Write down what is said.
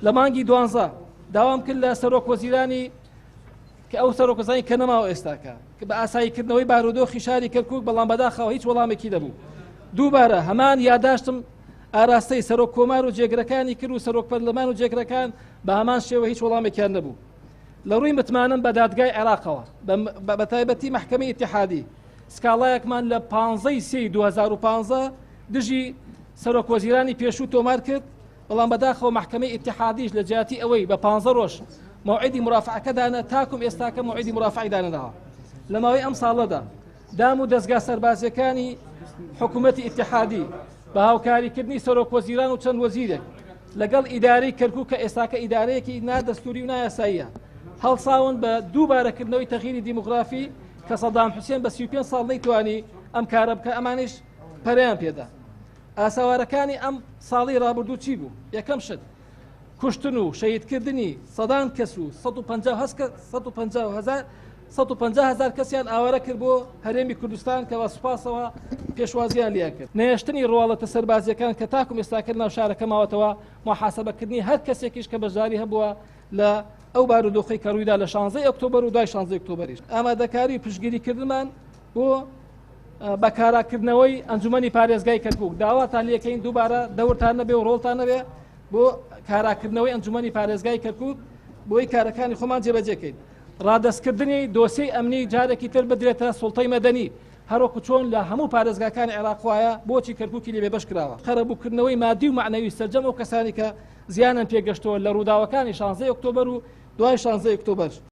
لە مانگی 12 داوام کرد لە سەرۆک وەزیرانی کە ئەو سەرۆکوەزانی کە نەماوە ئێستاکە کە بە ئاساییکردنەوەی بارودۆخی شاری کەرکووک بەڵام بەداخەوە هیچ وەڵامێکی دەبوو. دووبارە هەمان یاداشتم ئاراستەی سەرۆک کۆمار و جێگرەکانی کرد و سەرۆک پەرلەمان و جێگرەکان بە هەمان شێوە هیچ وەڵامێکیان نەبوو. لە ڕووی متمانم بە دادگای عێراقەوە بە تایبەتی محکەمەی ئیتیحادی سکاڵایەکمان لە 15/3/2015 دژی سەرۆک وەزیرانی پێشوو تۆمار کرد، بەڵام بەداخەوە محکەمەی ئیتیحادیش لە جیاتی ئەوەی بە 15 ڕۆژ موعدی مرافعەکە دانا تاکم ئێستاکە موعدی مرافعی دانەداوە. لە ماوەی ئەم ساڵەدا دام و دەستگا سەربازیەکانی حکوومەتی ئیتیحادی بە هاوکاریکردنی سەرۆک وەزیران و چەند وەزیرێک لەگەڵ ئیدارەی کەرکووک کە ئێستاکە ئیدارەیەکی نادەستوری و نایاساییە هەڵساون بە دووبارەکردنەوەی تەغییری دیموگرافی کە سەدام حوسێن بە 35 ساڵ نەیتوانی ئەم کارە بکە، ئەمانش پەرەیان پێدا. ئاساوارەکانی ئەم ساڵی ڕابردوو چی بوو؟ یەکەم شت کوشتن و شەهیدکردنی سەدان کەس و 150,000 کەسیان ئاوارە کرد بۆ هەرێمی کوردستان کە بە سوپاسەوە پێشوازیان لیا کرد. نێشتنی ڕواڵەتە سەربازیەکان کە تاکم ئێستاکرد ناو شارەکە ماوەتەوە محاسەبەکردنی هەر کەسێکیش کە بەشداری هەبووە لە ئەو بارودۆخی کە ڕوویدا لە 16 ئۆکتۆبەر و دوای 16 ئۆکتۆبەریش. ئامادەکاری پشتگیریکردنمان بۆ بەکاراکردنەوەی ئەنجومەنی پارێزگای کەرکووک داواتان لەکەین دووبارە دەورتان نەبێ و ڕۆڵتان نەبێ بۆ کاراکردنەوەی ئەنجومەنی پارێزگای کەرکووک بۆی کارەکانی خۆمان جێبەجێکەین. ڕادەستکردنی دۆسیەی ئەمنی جارێکی تر بدرێتە سوڵتەی مەدەنی هەروەکو چۆن لە هەموو پارێزگاکانی عێراق وایە بۆچی کەرکووکی لێ بەش کراوە. خەرەبووکردنەوەی مادی و معنەوی سەرجەم ئەو کەسانی کە زیانم پێگەشتەوە لە ڕووداوەکانی 16 ئۆکتۆبەر و دوای 16 ئۆکتۆبەر.